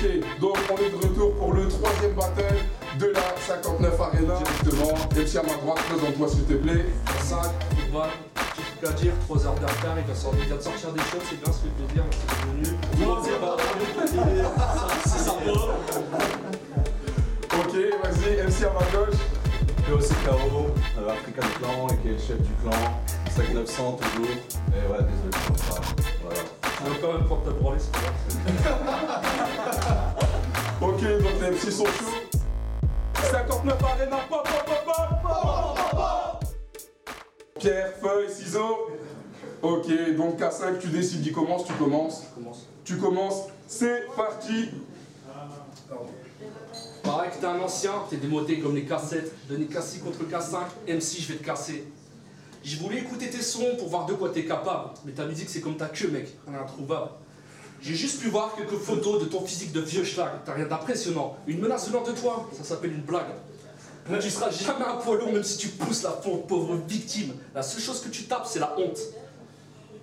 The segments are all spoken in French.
Ok, donc on est de retour pour le troisième battle de la 59 Arena. Directement, MC à ma droite, présente-toi s'il te plaît. 5, football, petit truc à dire, 3 heures de retard, il vient de sortir des choses, c'est bien, ça fait plaisir, merci d'être venu. C'est sympa. Ok, vas-y, MC à ma gauche. POCKO, African Clan, et qui est le chef du clan, 5900 toujours, et ouais, désolé pour ça, voilà. Tu vas quand même prendre ta branlée, c'est pas grave. Ok, donc les MC sont chauds. 59 Arena, pop, pop, pop, pop, pop, pop, pop. Pierre, feuille, ciseaux. Ok, donc K5, tu décides d'y commence, tu commences. Tu commences, c'est parti. Pareil que t'es un ancien, t'es démoté comme les cassettes, donner K6 contre K5, MC je vais te casser. Je voulais écouter tes sons pour voir de quoi t'es capable, mais ta musique c'est comme ta queue mec, rien introuvable. J'ai juste pu voir quelques photos de ton physique de vieux schlag, t'as rien d'impressionnant. Une menace venant de toi, ça s'appelle une blague. Tu seras jamais un poids lourd même si tu pousses la pauvre victime. La seule chose que tu tapes c'est la honte.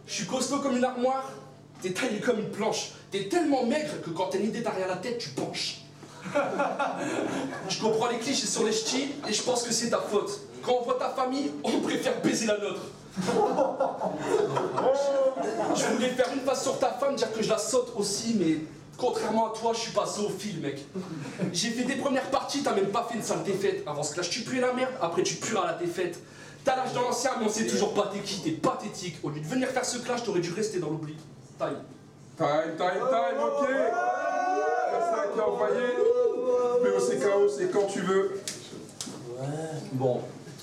Je suis costaud comme une armoire, t'es taillé comme une planche. T'es tellement maigre que quand t'as une idée derrière la tête, tu penches. Je comprends les clichés sur les ch'tis et je pense que c'est ta faute. Quand on voit ta famille, on préfère baiser la nôtre. Je voulais faire une face sur ta femme, dire que je la saute aussi, mais contrairement à toi, je suis pas zoophile, mec. J'ai fait des premières parties, t'as même pas fait une sale défaite. Avant ce clash, tu pues la merde, après tu pues à la défaite. T'as l'âge de l'ancien, mais on sait toujours pas t'es qui, t'es pathétique. Au lieu de venir faire ce clash, t'aurais dû rester dans l'oubli. Taille. Time, ok. K5 qui a envoyé. POCKO, c'est quand tu veux. Bon,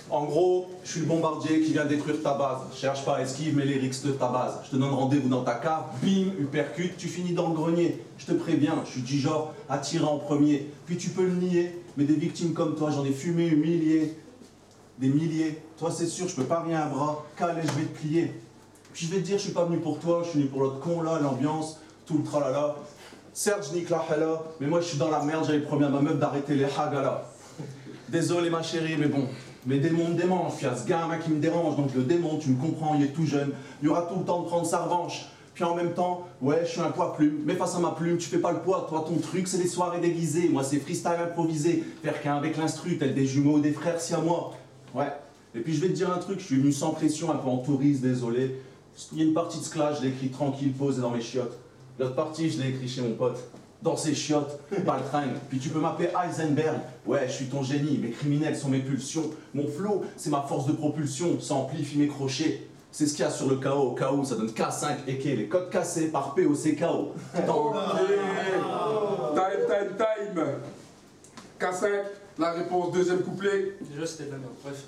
en gros, je suis le bombardier qui vient détruire ta base. Cherche pas à esquive, mais les lyrics de ta base. Je te donne rendez-vous dans ta cave, bim, uppercut, tu finis dans le grenier. Je te préviens, je suis du genre à tirer en premier. Puis tu peux le nier, mais des victimes comme toi, j'en ai fumé, humilié. Des milliers. Toi, c'est sûr, je peux pas rien à bras. Calais, je vais te plier. Puis je vais te dire, je suis pas venu pour toi, je suis venu pour l'autre con là, l'ambiance, tout le tralala. Certes, je nique la hala, mais moi je suis dans la merde, j'avais promis à ma meuf d'arrêter les hagala. Désolé ma chérie, mais bon, mes démons me démangent, il y a ce gamin qui me dérange, donc le démon, tu me comprends, il est tout jeune, il y aura tout le temps de prendre sa revanche. Puis en même temps, ouais, je suis un poids plume, mais face à ma plume, tu fais pas le poids, toi ton truc c'est les soirées déguisées, moi c'est freestyle improvisé, faire qu'un avec l'instru, tel des jumeaux, des frères si à moi. Ouais, et puis je vais te dire un truc, je suis venu sans pression, un peu en touriste, désolé. Il y a une partie de ce clash, je l'ai écrit tranquille, posé dans mes chiottes. L'autre partie, je l'ai écrit chez mon pote, dans ses chiottes, Baltringue. Puis tu peux m'appeler Heisenberg, ouais, je suis ton génie, mes criminels sont mes pulsions. Mon flow, c'est ma force de propulsion, ça amplifie mes crochets. C'est ce qu'il y a sur le KO, KO, ça donne K5 et K, les codes cassés par POCKO. Time. K5, la réponse, deuxième couplet. Déjà c'était de la merde, bref.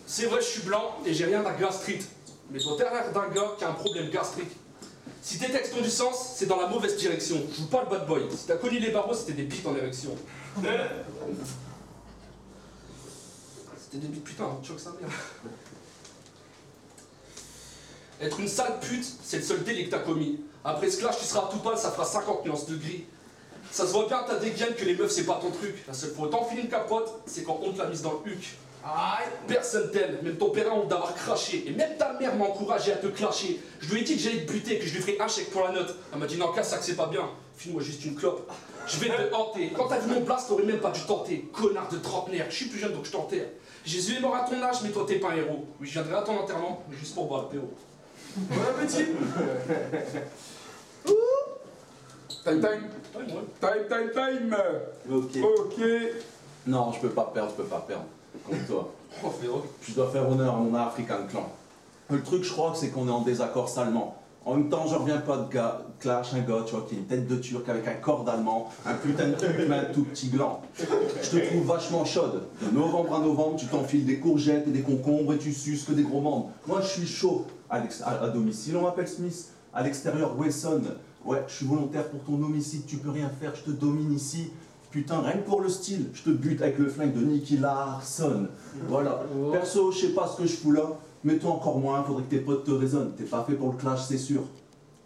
C'est vrai, je suis blanc et j'ai rien à gastrite. Mais toi, t'as l'air d'un gars qui a un problème gastrique. Si tes textes ont du sens, c'est dans la mauvaise direction. Je joue pas le bad boy. Si t'as connu les barreaux, c'était des bites en érection. C'était des bites, putain, tu vois que ça merde. Être une sale pute, c'est le seul délit que t'as commis. Après ce clash, tu seras tout pâle, ça fera 50 nuances de gris. Ça se voit bien, t'as des gaines que les meufs, c'est pas ton truc. La seule fois où t'enfiles une capote, c'est quand on te l'a mise dans le huc. Aïe, personne t'aime, même ton père a honte d'avoir craché. Et même ta mère m'a encouragé à te clasher. Je lui ai dit que j'allais te buter, que je lui ferais un chèque pour la note. Elle m'a dit non, casse ça que c'est pas bien. File-moi juste une clope. Je vais te hanter. Quand t'as vu mon blast, t'aurais même pas dû tenter. Connard de trentenaire, je suis plus jeune donc je t'enterre. Jésus est mort à ton âge, mais toi t'es pas un héros. Oui, je viendrai à ton enterrement, mais juste pour boire le PO. Ouais, petit. Time. Ok. Non, je peux pas perdre, comme toi. Oh, frérot. Je dois faire honneur à mon African Clan. Le truc, je crois, c'est qu'on est en désaccord salement. En même temps, je reviens pas de clash, un gars, tu vois, qui a une tête de turc avec un corps d'allemand, un putain de truc, mais un tout petit gland. Je te trouve vachement chaude. De novembre à novembre, tu t'enfiles des courgettes et des concombres et tu suces que des gros membres. Moi, je suis chaud. À domicile, on m'appelle Smith. À l'extérieur, Wesson. Ouais, je suis volontaire pour ton homicide, tu peux rien faire, je te domine ici. Putain, rien que pour le style, je te bute avec le flingue de Nicky Larson. Voilà. Perso, je sais pas ce que je fous là, mais toi encore moins, faudrait que tes potes te raisonnent. T'es pas fait pour le clash, c'est sûr.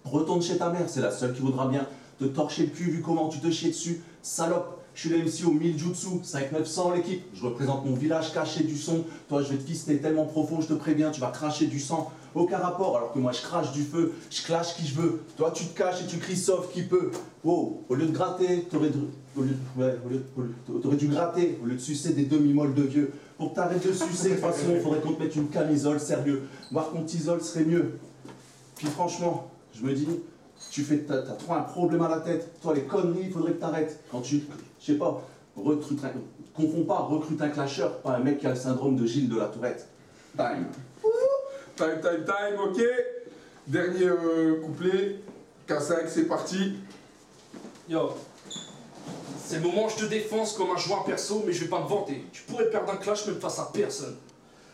Retourne chez ta mère, c'est la seule qui voudra bien te torcher le cul vu comment tu te chies dessus. Salope, Je suis l'MC au 1000 jutsu, 5900 l'équipe. Je représente mon village caché du son. Toi, je vais te fister tellement profond, je te préviens, tu vas cracher du sang. Aucun rapport, alors que moi, je crache du feu, je clash qui je veux. Toi, tu te caches et tu cries sauf qui peut. Oh, au lieu de gratter, t'aurais dû gratter, au lieu de sucer des demi-molles de vieux. Pour que t'arrêtes de sucer, de toute façon, il faudrait qu'on te mette une camisole, sérieux. Voir qu'on t'isole serait mieux. Puis franchement, je me dis, t'as trop un problème à la tête. Toi, les conneries, il faudrait que t'arrêtes. Quand tu, je sais pas, confonds pas, recrute un clasheur, pas un mec qui a le syndrome de Gilles de la Tourette. Time. Time, ok. Dernier couplet. K5, c'est parti. Yo, c'est le moment où je te défonce comme un joueur perso, mais je vais pas me vanter. Tu pourrais perdre un clash même face à personne.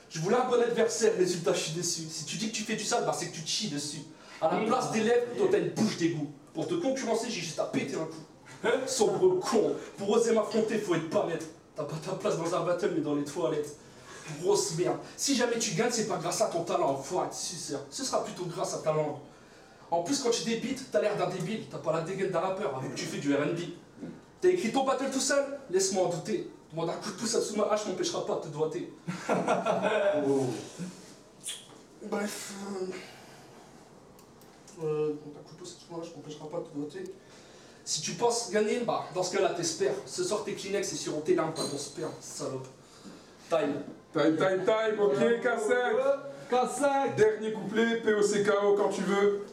Je voulais un bon adversaire, résultat je suis déçu. Si tu dis que tu fais du sale, bah c'est que tu te chies dessus. À la place des lèvres, toi t'as une bouche d'égout. Pour te concurrencer, j'ai juste à péter un coup. Sombre con, pour oser m'affronter, faut être pas net. T'as pas ta place dans un battle, mais dans les toilettes. Grosse merde. Si jamais tu gagnes, c'est pas grâce à ton talent, faut être suceur. Ce sera plutôt grâce à ta langue. En plus, quand tu débites, t'as l'air d'un débile. T'as pas la dégaine d'un rappeur, alors que tu fais du R&B. T'as écrit ton battle tout seul? Laisse-moi en douter. Moi d'un coup de pouce sous ma hache m'empêchera pas de te doiter. Oh. Bref. D'un coup de pouce sous ma hache m'empêchera pas de te doiter. Si tu penses gagner, bah dans ce cas-là t'espères. Ce soir tes Kleenex et sur tes larmes, pas ton sperme, salope. Time. Time, ok, K5. K5. Dernier couplet, POCKO quand tu veux.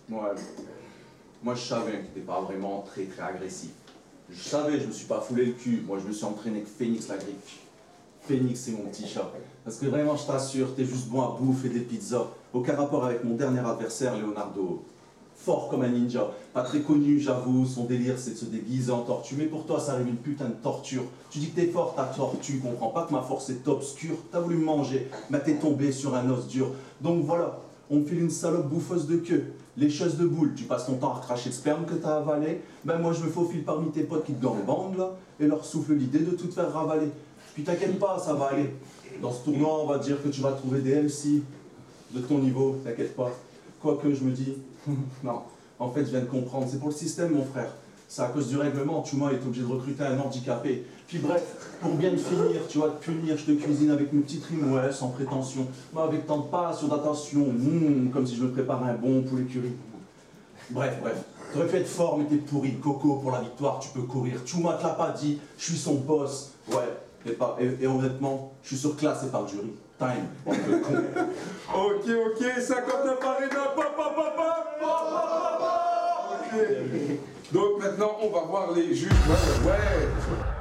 Ouais. Moi, je savais que t'étais pas vraiment très agressif. Je savais, je me suis pas foulé le cul. Moi, je me suis entraîné avec Phoenix la griffe. Phoenix, c'est mon petit chat. Parce que vraiment, je t'assure, t'es juste bon à bouffer des pizzas. Aucun rapport avec mon dernier adversaire, Leonardo. Fort comme un ninja. Pas très connu, j'avoue. Son délire, c'est de se déguiser en tortue. Mais pour toi, ça arrive une putain de torture. Tu dis que t'es fort, ta tortue. Comprends pas que ma force est obscure. T'as voulu me manger, mais t'es tombé sur un os dur. Donc voilà, on me file une salope boufferse de queue. Lécheuse de boule, tu passes ton temps à cracher le sperme que t'as avalé. Ben moi, je me faufile parmi tes potes qui te gangbangent là, et leur souffle l'idée de tout te faire ravaler. Puis t'inquiète pas, ça va aller. Dans ce tournoi, on va dire que tu vas trouver des MC de ton niveau, t'inquiète pas. Quoique, je me dis, non, en fait, je viens de comprendre, c'est pour le système, mon frère. C'est à cause du règlement, Chuma est obligé de recruter un handicapé. Puis bref, pour bien te finir, tu vas te punir, je te cuisine avec une petite rime, ouais, sans prétention. Mais avec tant de passion, d'attention, comme si je me préparais un bon poulet curry. Bref, t'aurais pu être fort, mais t'es pourri. Coco, pour la victoire, tu peux courir. Chuma te l'a pas dit, je suis son boss. Ouais, et honnêtement, je suis surclassé par le jury. Time, bande de con. Ok, 59 Arena, Ok. Donc maintenant, on va voir les juges. Ouais.